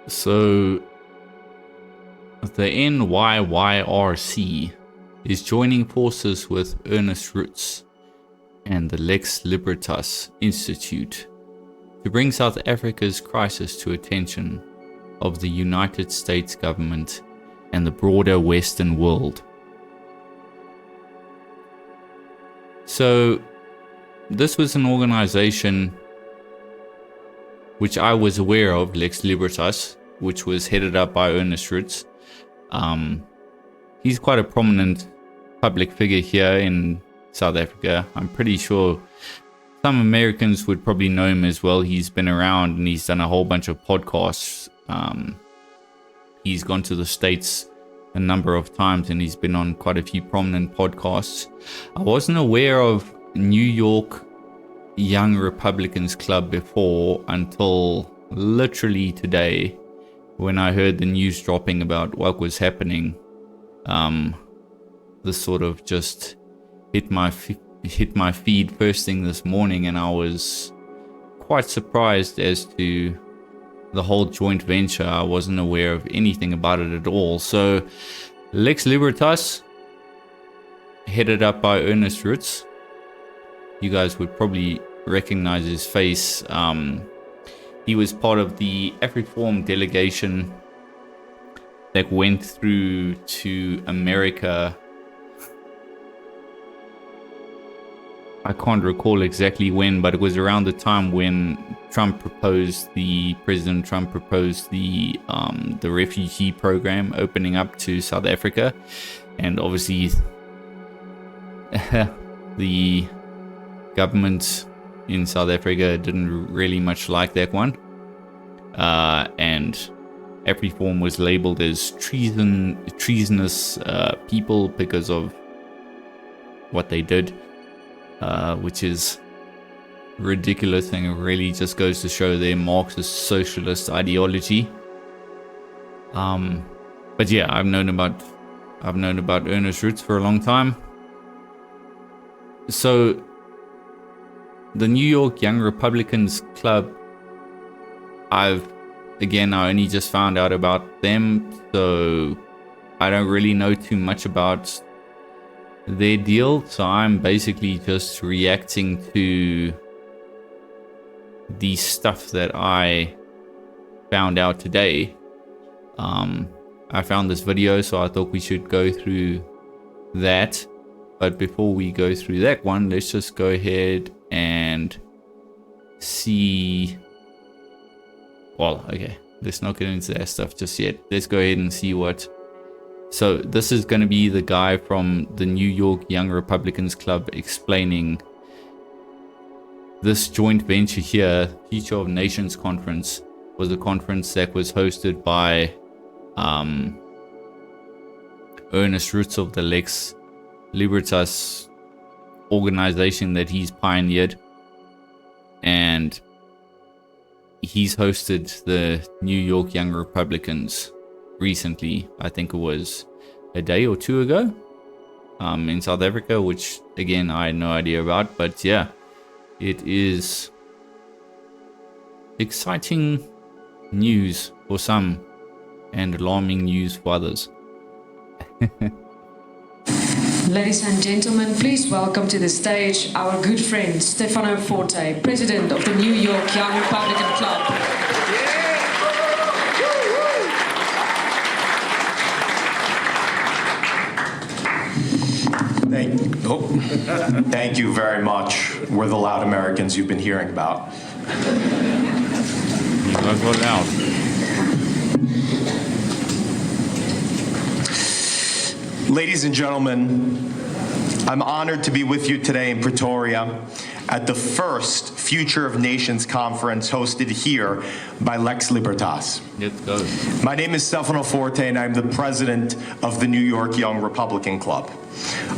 So the NYYRC is joining forces with Ernst Roets and the Lex Libertas Institute to bring South Africa's crisis to attention of the United States government and the broader Western world. So this was an organization which I was aware of, Lex Libertas, which was headed up by Ernst Roets. He's quite a prominent public figure here in South Africa. I'm pretty sure some Americans would probably know him as well. He's been around and he's done a whole bunch of podcasts. He's gone to the States a number of times and he's been on quite a few prominent podcasts. I wasn't aware of New York Young Republicans Club before until literally today, when I heard the news dropping about what was happening. This sort of just hit my feed first thing this morning, and I was quite surprised as to the whole joint venture. I wasn't aware of anything about it at all. So Lex Libertas, headed up by Ernst Roets. You guys would probably recognize his face. He was part of the Afriforum delegation that went through to America. I can't recall exactly when, but it was around the time when President Trump proposed the refugee program opening up to South Africa, and obviously the government in South Africa didn't really much like that one, and Afriforum was labeled as treasonous people because of what they did, which is ridiculous, and it really just goes to show their Marxist socialist ideology. But yeah, I've known about Ernst Roets for a long time. So the New York Young Republicans Club, I only just found out about them, so I don't really know too much about their deal. So I'm basically just reacting to the stuff that I found out today. I found this video, so I thought we should go through that. But before we go through that one, let's just go ahead and see. Well, okay, let's not get into that stuff just yet. Let's go ahead and see what. So this is going to be the guy from the New York Young Republicans Club explaining this joint venture here. Future of Nations Conference was a conference that was hosted by Ernst Roets of the Lex Libertas organization that he's pioneered, and he's hosted the New York Young Republicans recently. I think it was a day or two ago in South Africa, which again I had no idea about. But yeah, it is exciting news for some and alarming news for others. Ladies and gentlemen, please welcome to the stage our good friend Stefano Forte, President of the New York Young Republican Club. Thank you very much. We're the loud Americans you've been hearing about. Let's go down. Ladies and gentlemen, I'm honored to be with you today in Pretoria at the first Future of Nations conference hosted here by Lex Libertas. Let's go. My name is Stefano Forte and I'm the president of the New York Young Republican Club.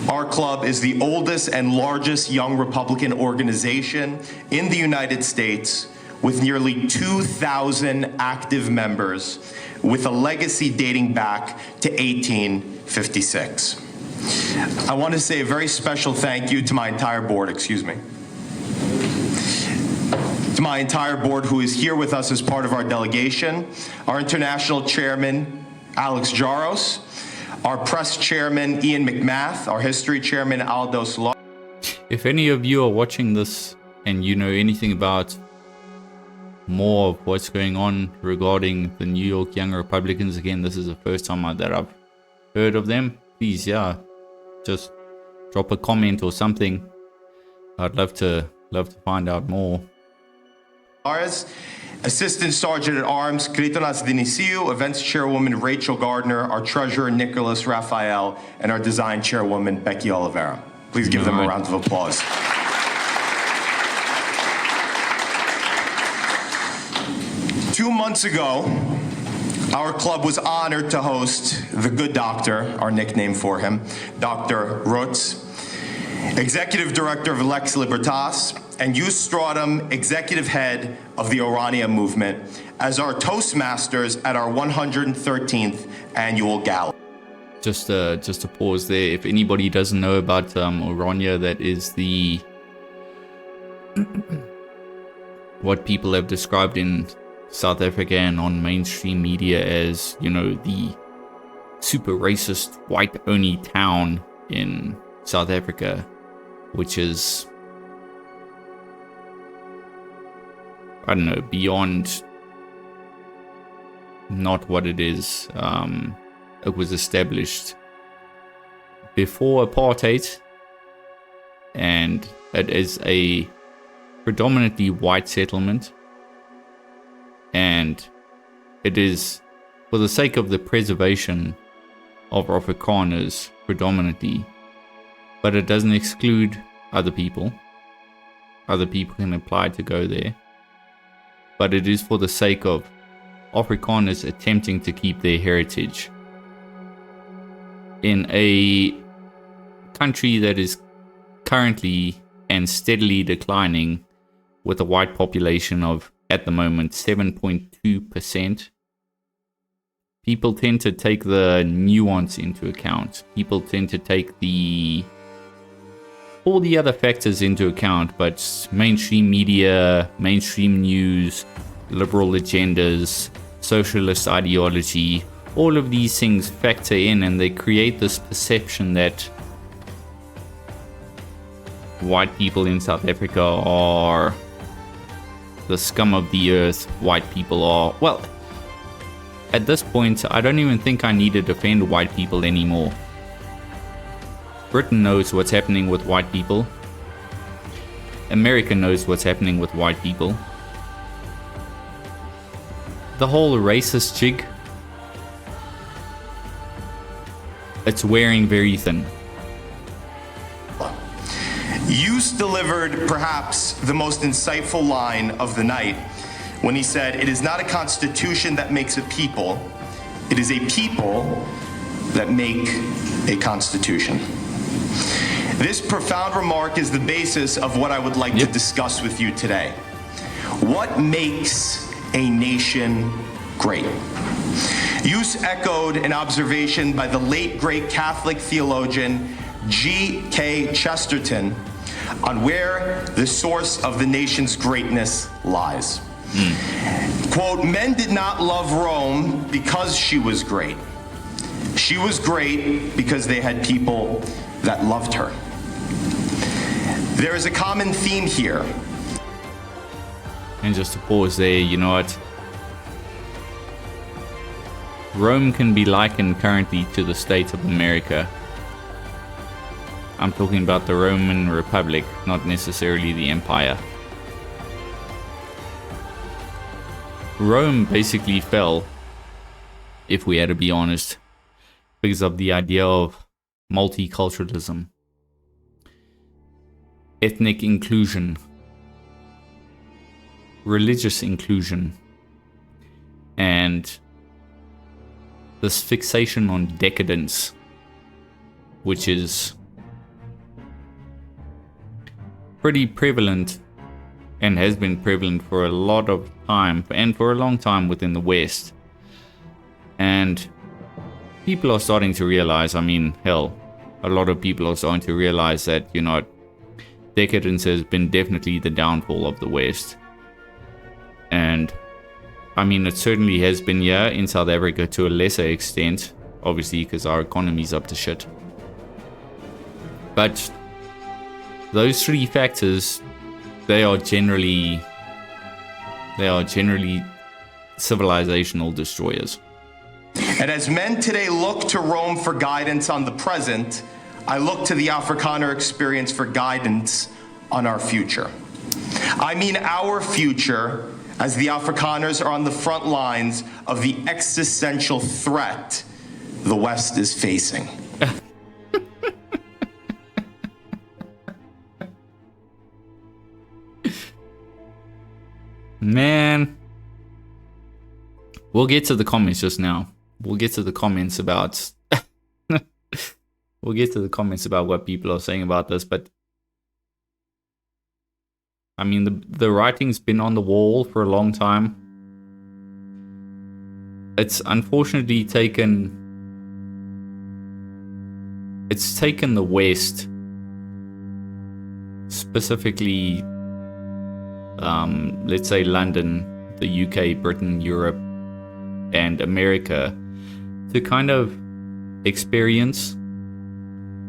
Our club is the oldest and largest young Republican organization in the United States, with nearly 2,000 active members, with a legacy dating back to 1856. I want to say a very special thank you to my entire board, to to my entire board who is here with us as part of our delegation, our international chairman, Alex Jaros, our press chairman, Ian McMath, our history chairman, Aldo Solar. If any of you are watching this and you know anything about more of what's going on regarding the New York Young Republicans, again, this is the first time that I've heard of them, please, yeah, just drop a comment or something. I'd love to find out more. Assistant Sergeant at Arms, Kritonas Dinisiou, Events Chairwoman Rachel Gardner, our Treasurer Nicholas Raphael, and our Design Chairwoman Becky Oliveira. Please give them a round of applause. Two months ago, our club was honored to host the Good Doctor, our nickname for him, Dr. Roets, Executive Director of Lex Libertas, and Jus Stratum, Executive Head of the Orania Movement, as our Toastmasters at our 113th Annual Gala. Just to pause there, if anybody doesn't know about Orania, that is the what people have described in South Africa and on mainstream media as, you know, the super racist white-only town in South Africa, which is, I don't know, beyond not what it is. It was established before apartheid, and it is a predominantly white settlement, and it is for the sake of the preservation of Afrikaners predominantly, but it doesn't exclude other people. Other people can apply to go there, but it is for the sake of Afrikaners attempting to keep their heritage in a country that is currently and steadily declining, with a white population of, at the moment, 7.2%. People tend to take the nuance into account. People tend to take all the other factors into account, but mainstream media, mainstream news, liberal agendas, socialist ideology, all of these things factor in, and they create this perception that white people in South Africa are the scum of the earth. White people are, well, at this point, I don't even think I need to defend white people anymore. Britain knows what's happening with white people. America knows what's happening with white people. The whole racist jig, it's wearing very thin. Jus delivered perhaps the most insightful line of the night when he said, "It is not a constitution that makes a people, it is a people that make a constitution." This profound remark is the basis of what I would like to discuss with you today. What makes a nation great? Jus echoed an observation by the late great Catholic theologian G.K. Chesterton on where the source of the nation's greatness lies. Quote, "Men did not love Rome because she was great. She was great because they had people that loved her." There is a common theme here. And just to pause there, you know what? Rome can be likened currently to the States of America. I'm talking about the Roman Republic, not necessarily the Empire. Rome basically fell, if we had to be honest, because of the idea of multiculturalism, ethnic inclusion, religious inclusion, and this fixation on decadence, which is pretty prevalent and has been prevalent for a lot of time and for a long time within the West. And people are starting to realize, I mean, hell, a lot of people are starting to realize that, you know, decadence has been definitely the downfall of the West. And I mean, it certainly has been here in South Africa to a lesser extent, obviously, because our economy's up to shit. But those three factors, they are generally civilizational destroyers. And as men today look to Rome for guidance on the present, I look to the Afrikaner experience for guidance on our future. I mean our future, as the Afrikaners are on the front lines of the existential threat the West is facing. Man, we'll get to the comments just now. We'll get to the comments about what people are saying about this, but I mean, the writing's been on the wall for a long time. It's unfortunately taken the West, specifically, let's say London, the UK, Britain, Europe, and America, to kind of experience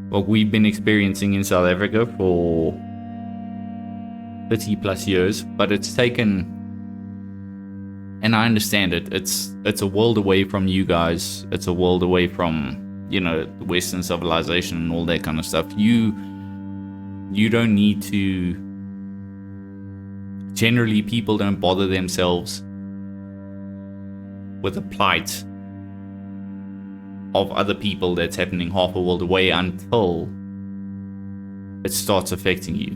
what we've been experiencing in South Africa for 30 plus years, but it's taken, and I understand it, it's a world away from you guys, it's a world away from, you know, Western civilization and all that kind of stuff. You don't need to, generally people don't bother themselves with the plight of other people that's happening half a world away until it starts affecting you.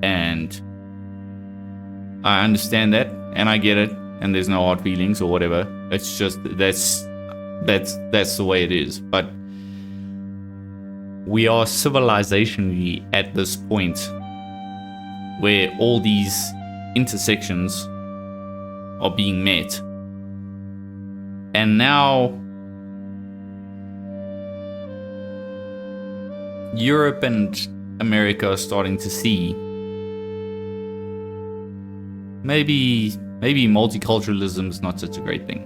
And I understand that, and I get it, and there's no hard feelings or whatever. It's just that's the way it is. But we are civilizationally at this point where all these intersections are being met, and now Europe and America are starting to see maybe multiculturalism is not such a great thing.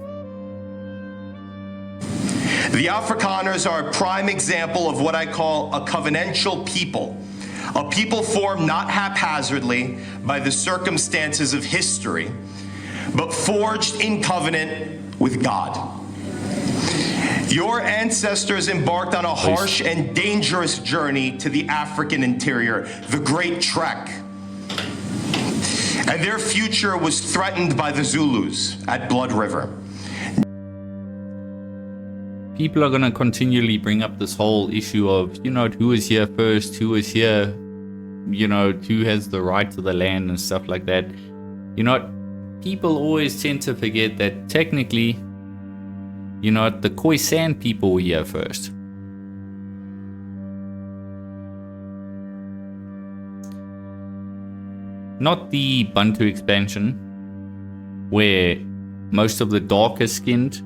The Afrikaners are a prime example of what I call a covenantal people. A people formed not haphazardly by the circumstances of history, but forged in covenant with God. Your ancestors embarked on a harsh and dangerous journey to the African interior, the Great Trek. And their future was threatened by the Zulus at Blood River. People are going to continually bring up this whole issue of, you know, who was here first, who was here, you know, who has the right to the land and stuff like that. You know, people always tend to forget that technically, you know, the Khoisan people were here first. Not the Bantu expansion, where most of the darker skinned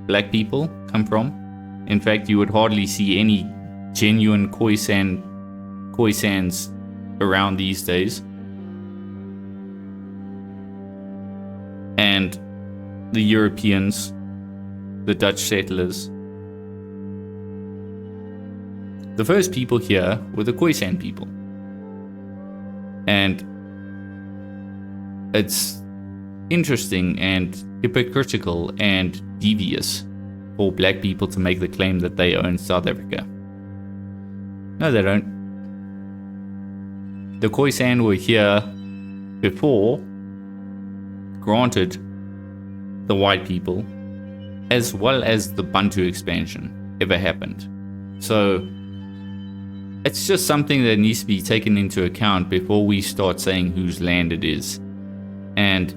black people come from. In fact, you would hardly see any genuine Khoisans around these days. And the Europeans, the Dutch settlers. The first people here were the Khoisan people. And it's interesting and hypocritical and devious for black people to make the claim that they own South Africa. No, they don't. The Khoisan were here before, granted, the white people, as well as the Bantu expansion ever happened. So it's just something that needs to be taken into account before we start saying whose land it is. And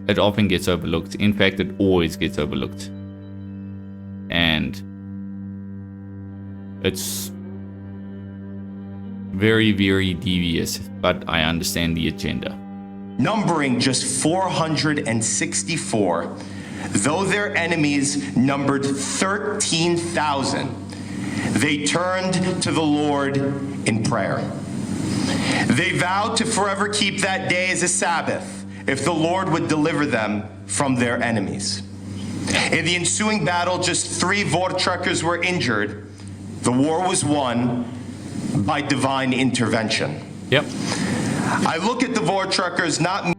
it often gets overlooked. In fact, it always gets overlooked. And it's very, very devious, but I understand the agenda. Numbering just 464, though their enemies numbered 13,000, they turned to the Lord in prayer. They vowed to forever keep that day as a Sabbath if the Lord would deliver them from their enemies. In the ensuing battle, just 3 Voortrekkers were injured. The war was won by divine intervention. Yep. I look at the Voortrekkers not...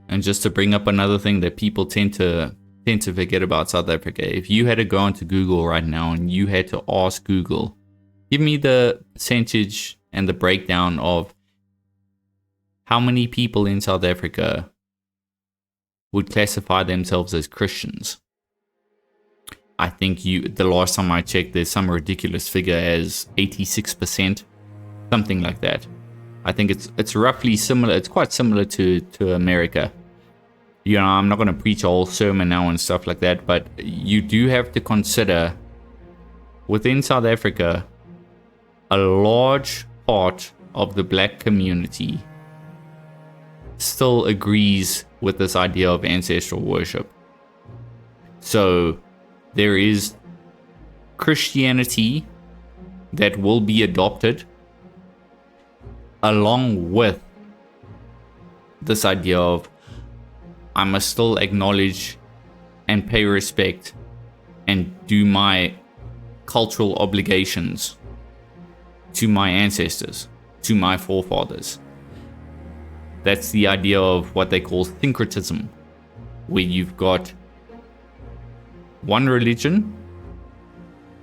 And just to bring up another thing that people tend to forget about South Africa, if you had to go onto Google right now and you had to ask Google, give me the percentage and the breakdown of how many people in South Africa would classify themselves as Christians. I think the last time I checked, there's some ridiculous figure as 86%, something like that. I think it's roughly similar. It's quite similar to America. You know, I'm not going to preach a whole sermon now and stuff like that, but you do have to consider within South Africa, a large part of the black community still agrees with this idea of ancestral worship. So there is Christianity that will be adopted along with this idea of I must still acknowledge and pay respect and do my cultural obligations to my ancestors, to my forefathers. That's the idea of what they call syncretism, where you've got one religion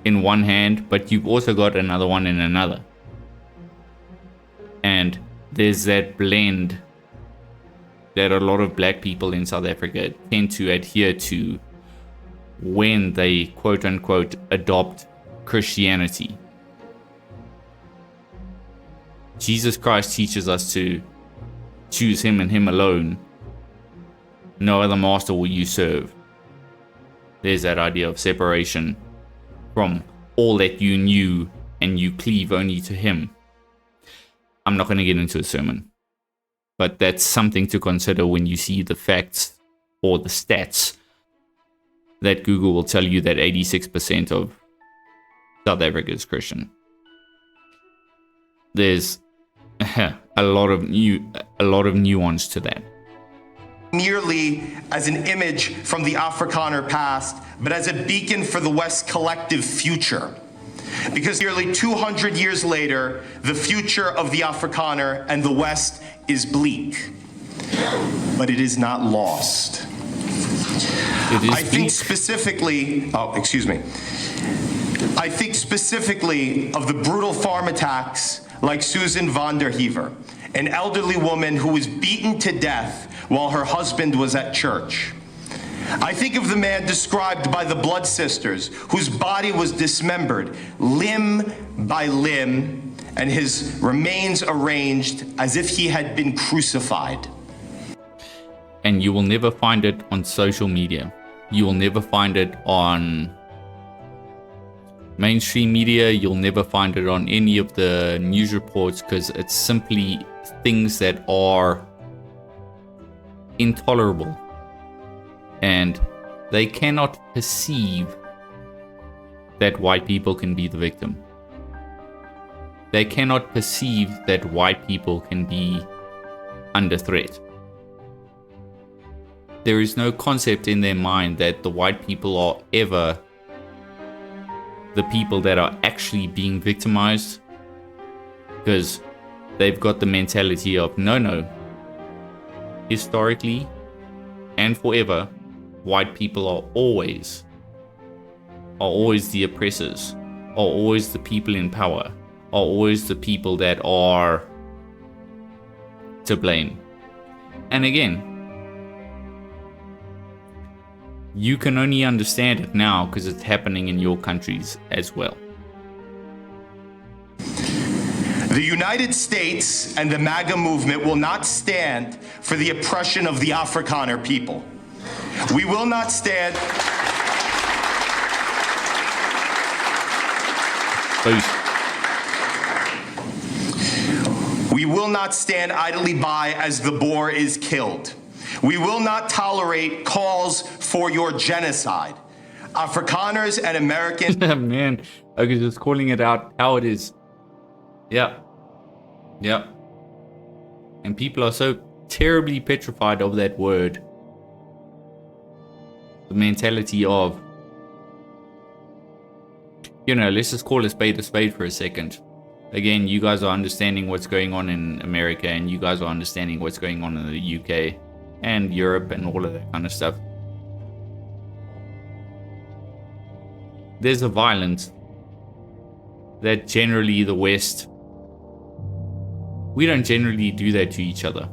in one hand, but you've also got another one in another. And there's that blend that a lot of black people in South Africa tend to adhere to when they quote unquote adopt Christianity. Jesus Christ teaches us to choose him and him alone. No other master will you serve. There's that idea of separation from all that you knew and you cleave only to him. I'm not going to get into a sermon, but that's something to consider when you see the facts or the stats that Google will tell you that 86% of South Africa is Christian. There's a lot of nuance to that. Merely as an image from the Afrikaner past, but as a beacon for the West's collective future. Because nearly 200 years later, the future of the Afrikaner and the West is bleak. But it is not lost. I think specifically of the brutal farm attacks like Susan van der Heever, an elderly woman who was beaten to death while her husband was at church. I think of the man described by the Blood Sisters, whose body was dismembered limb by limb, and his remains arranged as if he had been crucified. And you will never find it on social media. You will never find it on mainstream media. You'll never find it on any of the news reports, because it's simply things that are intolerable. And they cannot perceive that white people can be the victim. They cannot perceive that white people can be under threat. There is no concept in their mind that the white people are ever the people that are actually being victimized, because they've got the mentality of no, historically and forever, white people are always the oppressors, are always the people in power, are always the people that are to blame. And again, you can only understand it now because it's happening in your countries as well. The United States and the MAGA movement will not stand for the oppression of the Afrikaner people. We will not stand. We will not stand idly by as the Boer is killed. We will not tolerate calls for your genocide. Afrikaners and Americans. Man, okay, just calling it out how it is. Yeah. And people are so terribly petrified of that word. The mentality of, you know, let's just call a spade for a second. Again, you guys are understanding what's going on in America, and you guys are understanding what's going on in the UK and Europe and all of that kind of stuff. There's a violence that generally the West, we don't generally do that to each other.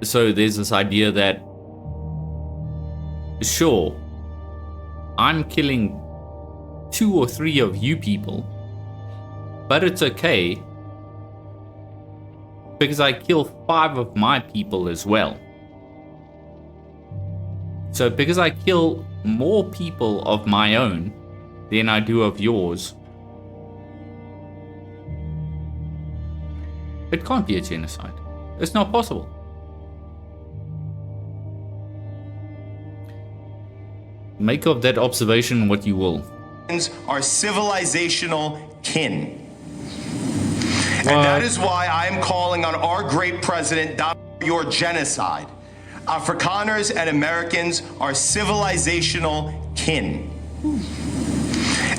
So there's this idea that, sure, I'm killing 2 or 3 of you people, but it's okay because I kill 5 of my people as well. So because I kill more people of my own than I do of yours, it can't be a genocide. It's not possible. Make of that observation what you will. Are civilizational kin. What? And that is why I am calling on our great president, Donald, your genocide. Afrikaners and Americans are civilizational kin.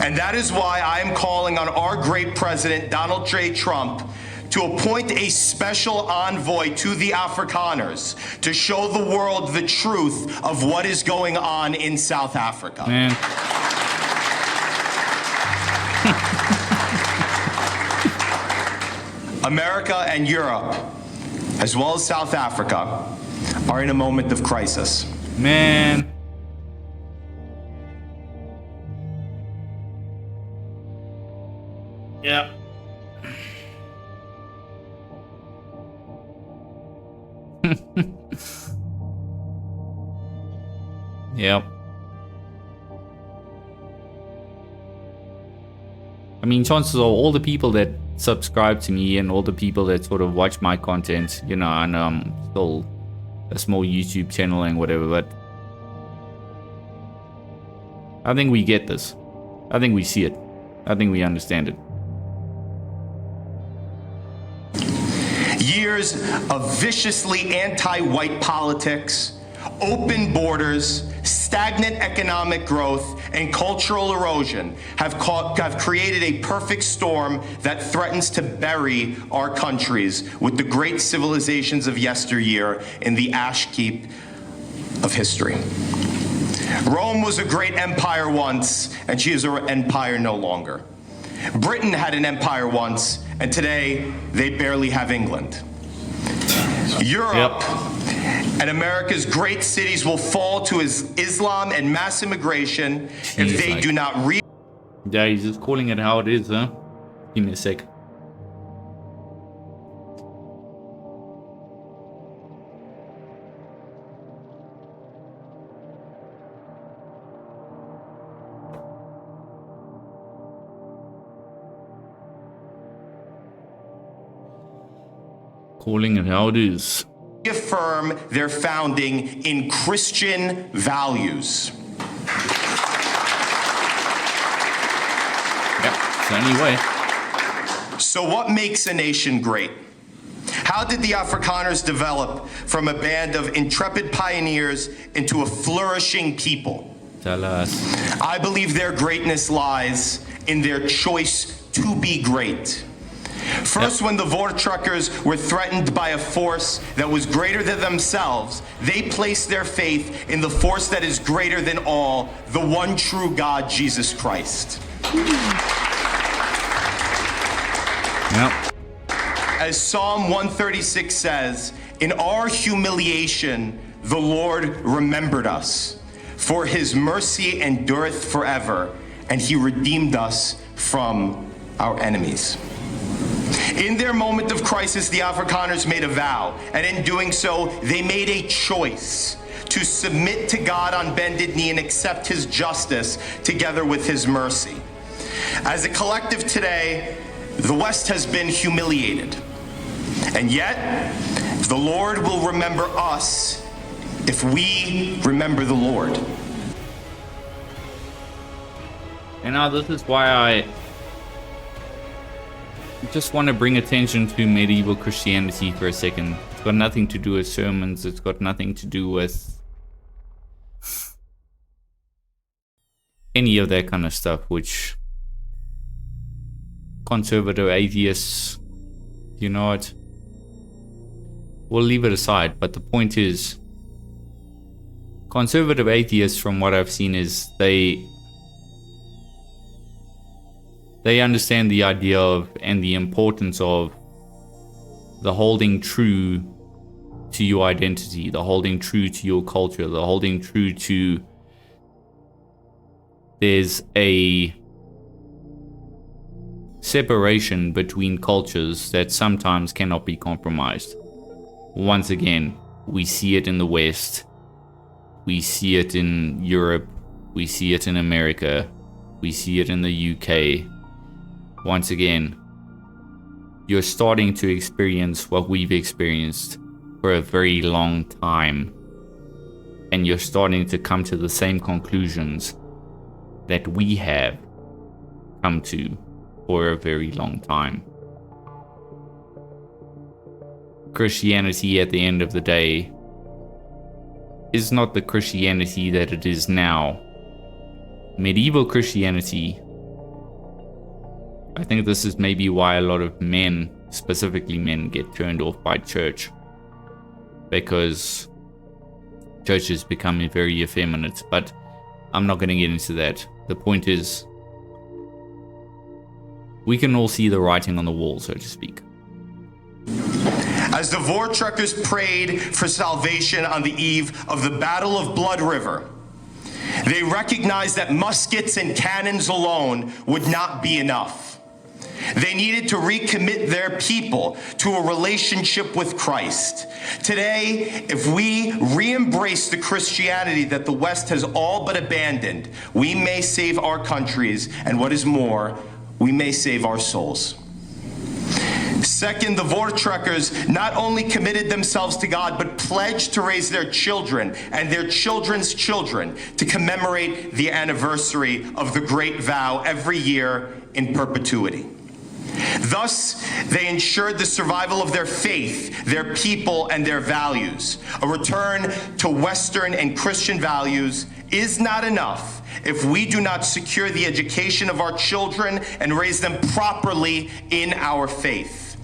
And that is why I am calling on our great president, Donald J. Trump, to appoint a special envoy to the Afrikaners to show the world the truth of what is going on in South Africa. Man. America and Europe, as well as South Africa, are in a moment of crisis. Man. Yeah. Yep. I mean, chances are all the people that subscribe to me and all the people that sort of watch my content, you know, I know I'm still a small YouTube channel and whatever, but I think we get this. I think we see it. I think we understand it. Years of viciously anti-white politics, open borders, stagnant economic growth, and cultural erosion have created a perfect storm that threatens to bury our countries with the great civilizations of yesteryear in the ash heap of history. Rome was a great empire once, and she is an empire no longer. Britain had an empire once, and today they barely have England. Europe and America's great cities will fall to Islam and mass immigration if they do not Yeah, he's just calling it how it is, huh? Give me a sec. Calling it how it is. Reaffirm their founding in Christian values. Yep, it's the only way. So what makes a nation great? How did the Afrikaners develop from a band of intrepid pioneers into a flourishing people? Tell us. I believe their greatness lies in their choice to be great. First, when the Voortrekkers were threatened by a force that was greater than themselves, they placed their faith in the force that is greater than all, the one true God, Jesus Christ. Yep. As Psalm 136 says, in our humiliation, the Lord remembered us, for his mercy endureth forever, and he redeemed us from our enemies. In their moment of crisis, the Afrikaners made a vow, and in doing so, they made a choice to submit to God on bended knee and accept his justice together with his mercy. As a collective today, the West has been humiliated, and yet the Lord will remember us if we remember the Lord. And now this is why just want to bring attention to medieval Christianity for a second. It's got nothing to do with sermons. It's got nothing to do with any of that kind of stuff, which conservative atheists, you know what? We'll leave it aside. But the point is, conservative atheists, from what I've seen, is they understand the idea of and the importance of the holding true to your identity, the holding true to your culture, the holding true to there's a separation between cultures that sometimes cannot be compromised. Once again, we see it in the West, we see it in Europe, we see it in America, we see it in the UK. Once again, you're starting to experience what we've experienced for a very long time, and you're starting to come to the same conclusions that we have come to for a very long time. Christianity, at the end of the day, is not the Christianity that it is now. Medieval Christianity, I think this is maybe why a lot of men, specifically men, get turned off by church, because church is becoming very effeminate. But I'm not going to get into that. The point is, we can all see the writing on the wall, so to speak. As the Voortrekkers prayed for salvation on the eve of the Battle of Blood River, they recognized that muskets and cannons alone would not be enough. They needed to recommit their people to a relationship with Christ. Today, if we re-embrace the Christianity that the West has all but abandoned, we may save our countries, and what is more, we may save our souls. Second, the Voortrekkers not only committed themselves to God, but pledged to raise their children and their children's children to commemorate the anniversary of the Great Vow every year in perpetuity. Thus, they ensured the survival of their faith, their people, and their values. A return to Western and Christian values is not enough if we do not secure the education of our children and raise them properly in our faith.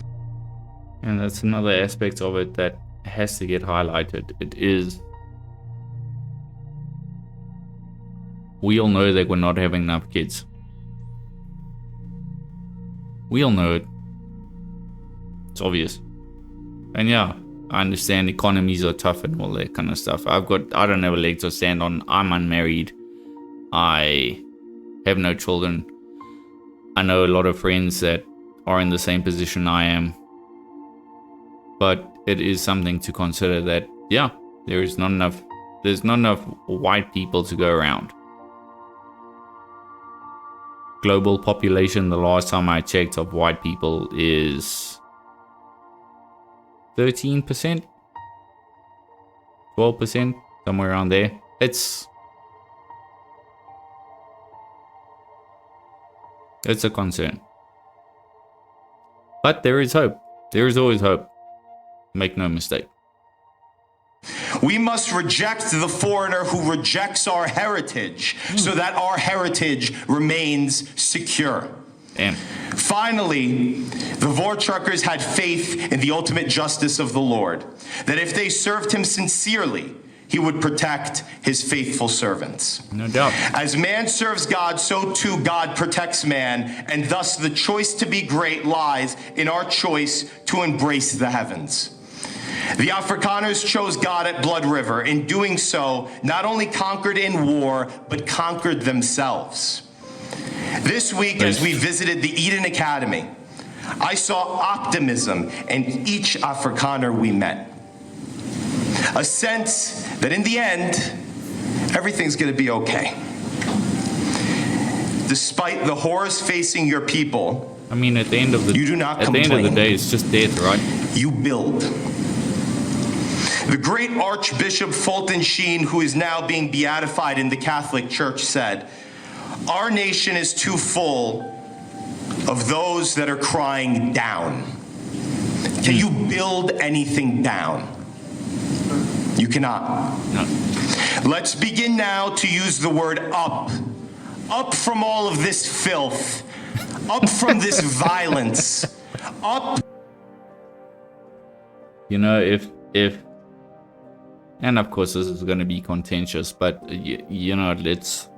And that's another aspect of it that has to get highlighted. It is, we all know that we're not having enough kids. We all know it. It's obvious. And yeah, I understand economies are tough and all that kind of stuff. I don't have a leg to stand on. I'm unmarried. I have no children. I know a lot of friends that are in the same position I am. But it is something to consider that, yeah, there's not enough white people to go around. Global population, the last time I checked, of white people is 13%, 12%, somewhere around there. It's a concern. But there is hope. There is always hope. Make no mistake. We must reject the foreigner who rejects our heritage so that our heritage remains secure. Damn. Finally, the Voortrekkers had faith in the ultimate justice of the Lord, that if they served him sincerely, he would protect his faithful servants. No doubt. As man serves God, so too God protects man, and thus the choice to be great lies in our choice to embrace the heavens. The Afrikaners chose God at Blood River. In doing so, not only conquered in war, but conquered themselves. This week, as we visited the Eden Academy, I saw optimism in each Afrikaner we met. A sense that in the end, everything's going to be okay. Despite the horrors facing your people, I mean, at the end of the you do not at complain. the end of the day, it's just death, right? You build. The great Archbishop Fulton Sheen, who is now being beatified in the Catholic Church, said, "Our nation is too full of those that are crying down. Can you build anything down? You cannot. No. Let's begin now to use the word up. Up from all of this filth. Up from this violence. Up. You know, if and of course this is going to be contentious, but you know, let's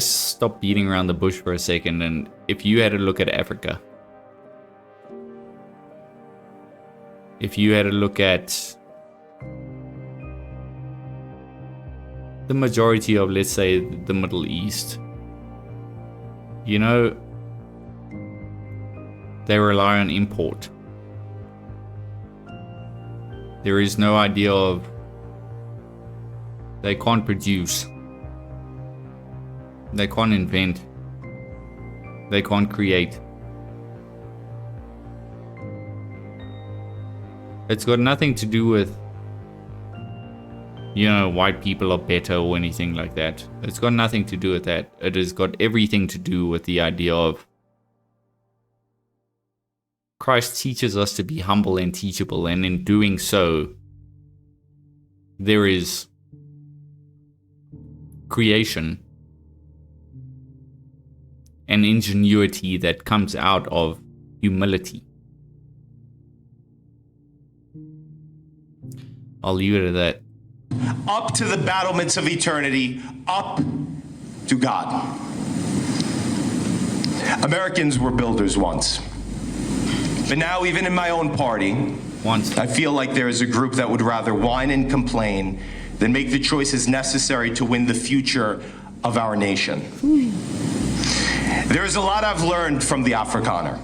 stop beating around the bush for a second. And if you had to look at Africa, if you had to look at the majority of, let's say, the Middle East, you know, they rely on import. There is no idea of, they can't produce, they can't invent, they can't create. It's got nothing to do with, you know, white people are better or anything like that. It's got nothing to do with that. It has got everything to do with the idea of Christ teaches us to be humble and teachable, and in doing so, there is creation and ingenuity that comes out of humility. I'll leave it at that. Up to the battlements of eternity, up to God. Americans were builders once. But now, even in my own party, I feel like there is a group that would rather whine and complain than make the choices necessary to win the future of our nation. There is a lot I've learned from the Afrikaner.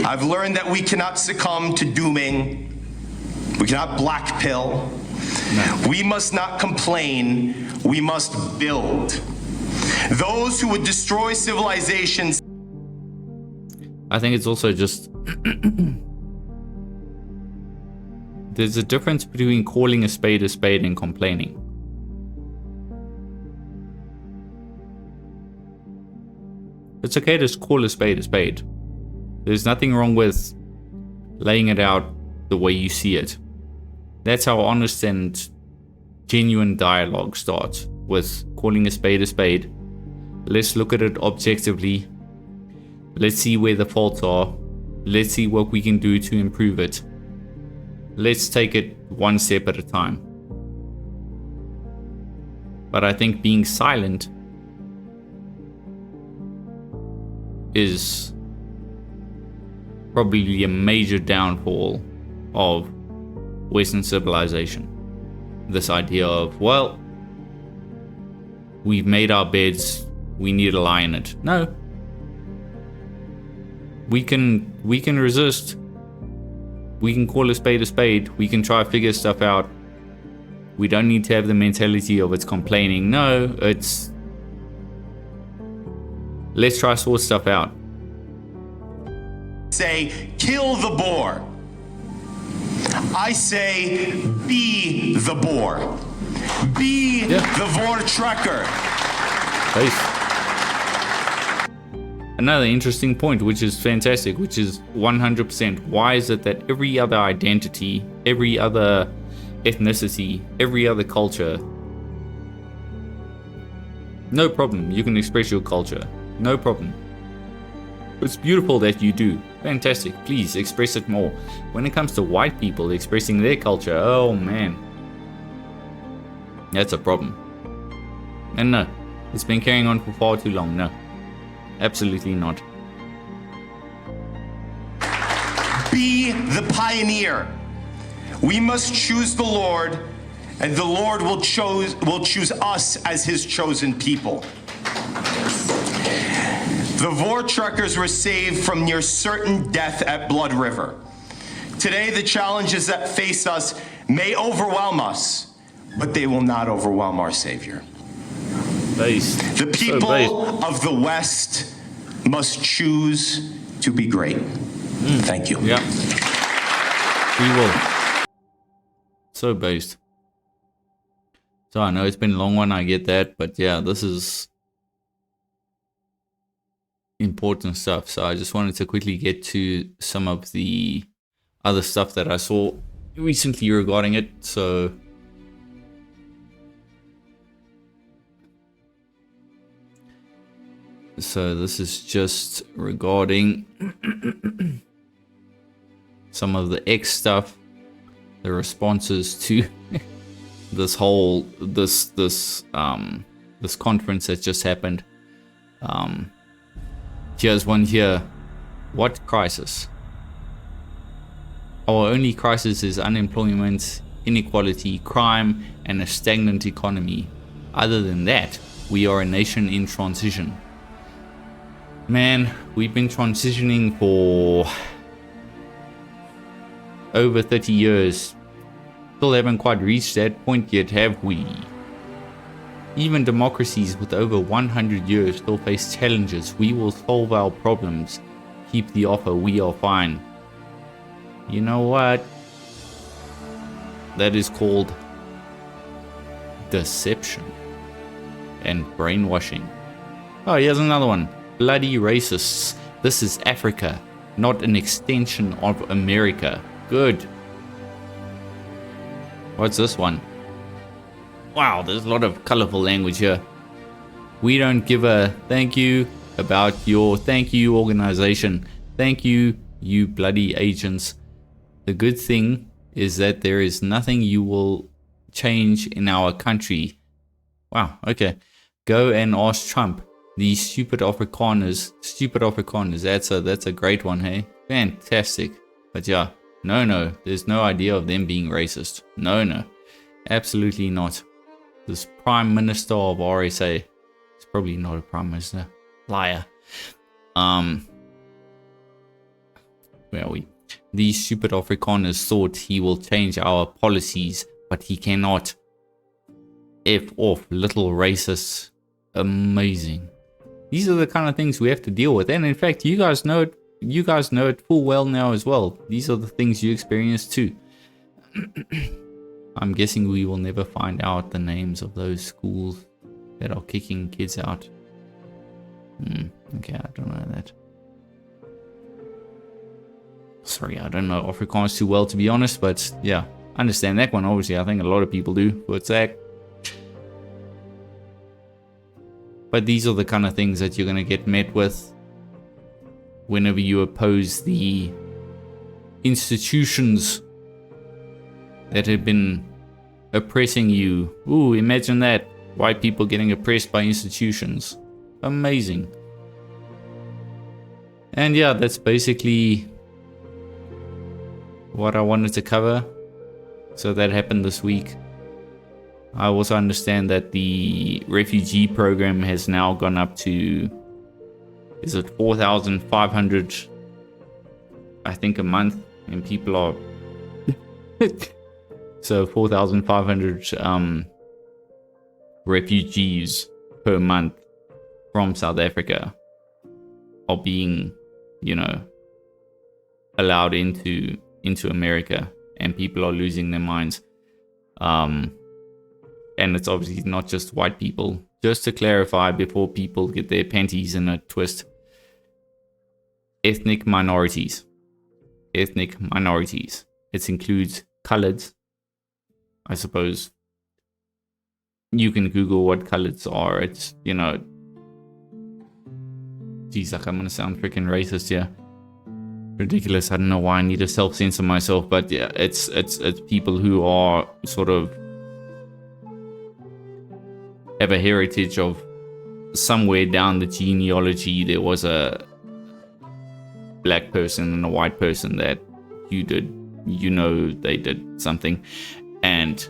I've learned that we cannot succumb to dooming. We cannot black pill. No. We must not complain. We must build. Those who would destroy civilizations. I think it's also just there's a difference between calling a spade and complaining. It's okay to call a spade a spade. There's nothing wrong with laying it out the way you see it. That's how honest and genuine dialogue starts, with calling a spade a spade. Let's look at it objectively. Let's see where the faults are. Let's see what we can do to improve it. Let's take it one step at a time. But I think being silent is probably a major downfall of Western civilization. This idea of, well, we've made our beds, we need to lie in it. No. We can resist. We can call a spade. We can try to figure stuff out. We don't need to have the mentality of it's complaining. No, it's let's try to sort stuff out. Say, kill the boar. I say, be the boar. Be the Voortrekker. Peace. Another interesting point, which is fantastic, which is 100%. Why is it that every other identity, every other ethnicity, every other culture, no problem, you can express your culture, no problem. It's beautiful that you do. Fantastic. Please express it more. When it comes to white people expressing their culture, oh man, that's a problem. And no, it's been carrying on for far too long. No. Absolutely not. Be the pioneer. We must choose the Lord, and the Lord will choose us as his chosen people. The Voortrekkers were saved from near certain death at Blood River. Today, the challenges that face us may overwhelm us, but they will not overwhelm our Savior. Based. The people of the West must choose to be great. Thank you. Yeah. We will. So based. So I know it's been a long one, I get that, but yeah, this is important stuff. So I just wanted to quickly get to some of the other stuff that I saw recently regarding it. So this is just regarding some of the X stuff, the responses to this whole this conference that just happened. Here's one here. What crisis? Our only crisis is unemployment, inequality, crime, and a stagnant economy. Other than that, we are a nation in transition. Man, we've been transitioning for over 30 years. Still haven't quite reached that point yet, have we? Even democracies with over 100 years still face challenges. We will solve our problems. Keep the offer, we are fine. You know what? That is called deception and brainwashing. Oh, here's another one. Bloody racists. This is Africa, not an extension of America. Good. What's this one? Wow, there's a lot of colorful language here. We don't give a thank you about your thank you organization. Thank you, you bloody agents. The good thing is that there is nothing you will change in our country. Wow, okay. Go and ask Trump. These stupid Afrikaners, that's a great one, hey? Fantastic. But yeah, no, there's no idea of them being racist. No, absolutely not. This Prime Minister of RSA, it's probably not a Prime Minister. Liar. Where are we? These stupid Afrikaners thought he will change our policies, but he cannot. F off, little racists. Amazing. These are the kind of things we have to deal with, and in fact, you guys know it. You guys know it full well now as well. These are the things you experience too. I'm guessing we will never find out the names of those schools that are kicking kids out. Okay, I don't know that. Sorry, I don't know Afrikaans too well, to be honest, but yeah, I understand that one. Obviously, I think a lot of people do. What's that? But these are the kind of things that you're going to get met with whenever you oppose the institutions that have been oppressing you. Ooh, imagine that. White people getting oppressed by institutions. Amazing. And yeah, that's basically what I wanted to cover. So that happened this week. I also understand that the refugee program has now gone up to, is it 4,500, I think, a month, and people are so 4,500 refugees per month from South Africa are being, allowed into America, and people are losing their minds. And it's obviously not just white people. Just to clarify before people get their panties in a twist. Ethnic minorities. Ethnic minorities. It includes coloreds. I suppose you can Google what coloreds are. It's, geez, like I'm gonna sound freaking racist here. Ridiculous. I don't know why I need to self-censor myself, but yeah, it's people who are sort of have a heritage of somewhere down the genealogy. There was a black person and a white person that they did something, and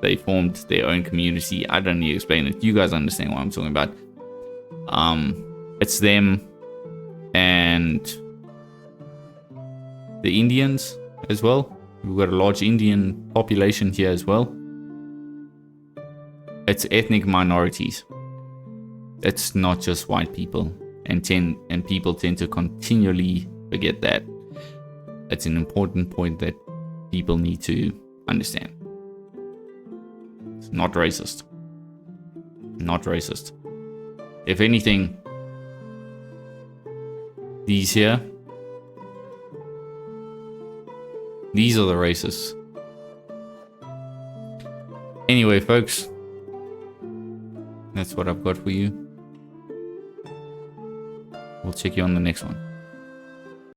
they formed their own community. I don't need to explain it. You guys understand what I'm talking about. It's them and the Indians as well. We've got a large Indian population here as well. It's ethnic minorities. It's not just white people, and people tend to continually forget that. It's an important point that people need to understand. It's not racist. Not racist. If anything, These here. These are the racists. Anyway, folks. That's what I've got for you. We'll check you on the next one.